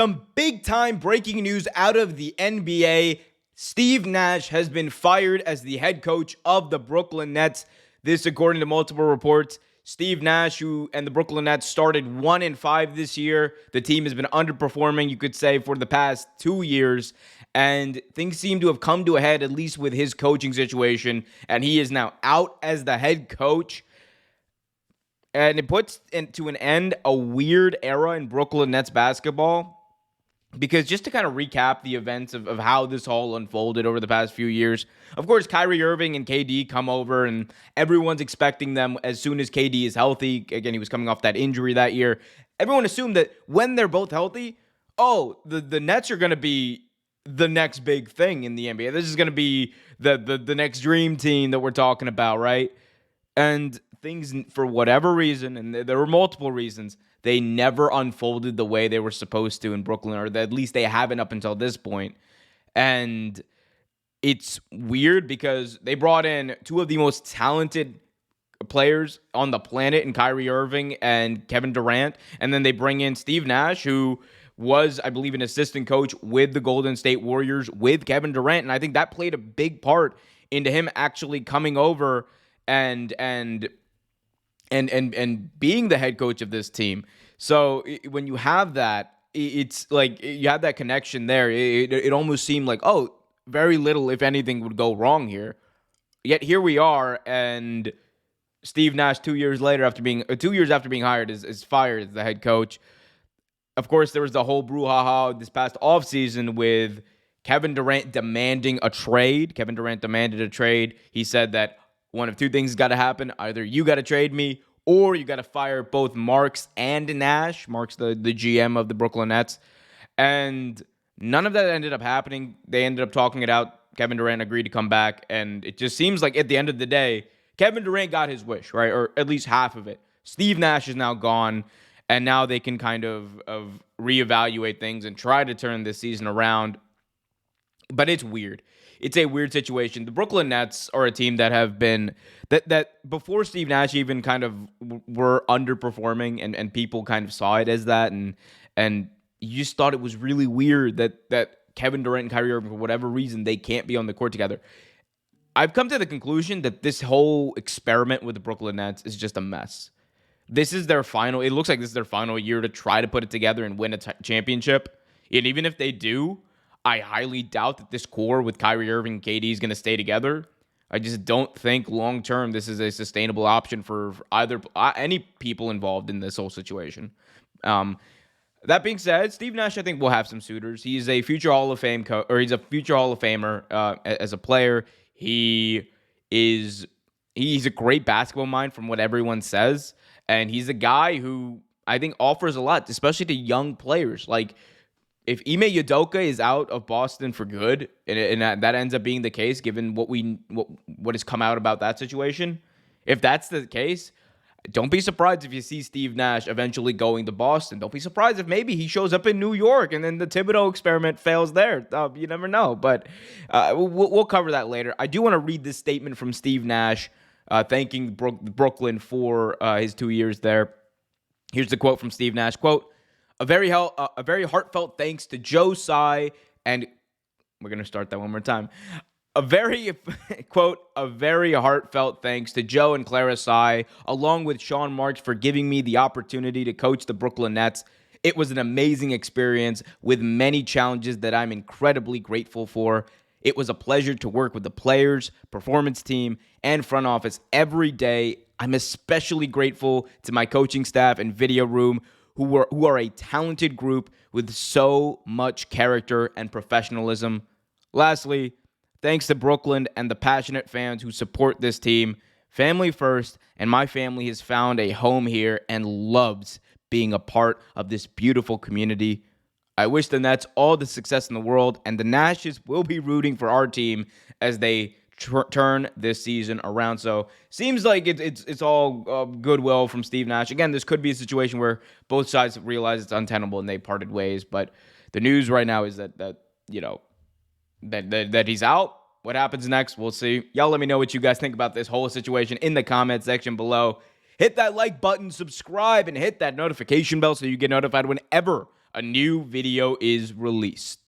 Some big time breaking news out of the NBA. Steve Nash has been fired as the head coach of the Brooklyn Nets. This, according to multiple reports. Steve Nash, who and the Brooklyn Nets started 1-5 this year. The team has been underperforming, you could say, for the past 2 years. And things seem to have come to a head, at least with his coaching situation. And he is now out as the head coach. And it puts into an end a weird era in Brooklyn Nets basketball. Because just to kind of recap the events of how this all unfolded over the past few years, of course, Kyrie Irving and KD come over, and everyone's expecting them as soon as KD is healthy. Again, he was coming off that injury that year. Everyone assumed that when they're both healthy, the Nets are going to be the next big thing in the NBA. This is going to be the next dream team that we're talking about, right? And things, for whatever reason, and there were multiple reasons, they never unfolded the way they were supposed to in Brooklyn, or at least they haven't up until this point. And it's weird because they brought in two of the most talented players on the planet in Kyrie Irving and Kevin Durant. And then they bring in Steve Nash, who was, I believe, an assistant coach with the Golden State Warriors with Kevin Durant. And I think that played a big part into him actually coming over and being the head coach of this team. So when you have that, it's like you have that connection there. It almost seemed like, very little, if anything, would go wrong here. Yet here we are, and Steve Nash, 2 years after being hired, is fired as the head coach. Of course, there was the whole brouhaha this past offseason with Kevin Durant demanding a trade. Kevin Durant demanded a trade. He said that one of two things has got to happen. Either you got to trade me, or you got to fire both Marks and Nash. Marks, the GM of the Brooklyn Nets. And none of that ended up happening. They ended up talking it out. Kevin Durant agreed to come back. And it just seems like at the end of the day, Kevin Durant got his wish, right? Or at least half of it. Steve Nash is now gone. And now they can kind of reevaluate things and try to turn this season around. But it's weird. It's a weird situation. The Brooklyn Nets are a team that have been that before Steve Nash even kind of were underperforming, and people kind of saw it as that, and you just thought it was really weird that Kevin Durant and Kyrie Irving, for whatever reason, they can't be on the court together. I've come to the conclusion that this whole experiment with the Brooklyn Nets is just a mess. This is their final. It looks like this is their final year to try to put it together and win a championship. And even if they do, I highly doubt that this core with Kyrie Irving and KD is going to stay together. I just don't think long-term this is a sustainable option for either any people involved in this whole situation. That being said, Steve Nash, I think, will have some suitors. He's a future Hall of Fame he's a future Hall of Famer as a player. He's a great basketball mind from what everyone says, and he's a guy who I think offers a lot, especially to young players. Like, if Ime Udoka is out of Boston for good, and that ends up being the case, given what has come out about that situation, if that's the case, don't be surprised if you see Steve Nash eventually going to Boston. Don't be surprised if maybe he shows up in New York and then the Thibodeau experiment fails there. You never know, but we'll cover that later. I do want to read this statement from Steve Nash thanking Brooklyn for his 2 years there. Here's the quote from Steve Nash, quote, A very heartfelt thanks to Joe Tsai, and we're going to start that one more time. A very heartfelt thanks to Joe and Clara Tsai, along with Sean Marks, for giving me the opportunity to coach the Brooklyn Nets. It was an amazing experience with many challenges that I'm incredibly grateful for. It was a pleasure to work with the players, performance team, and front office every day. I'm especially grateful to my coaching staff and video room, who are a talented group with so much character and professionalism. Lastly, thanks to Brooklyn and the passionate fans who support this team. Family first, and my family has found a home here and loves being a part of this beautiful community. I wish the Nets all the success in the world, and the Nashes will be rooting for our team as they turn this season around. So seems like it's all goodwill from Steve Nash. Again, this could be a situation where both sides realize it's untenable and they parted ways. But the news right now is that he's out. What happens next, we'll see. Y'all let me know what you guys think about this whole situation in the comment section below. Hit that like button, subscribe, and hit that notification bell so you get notified whenever a new video is released.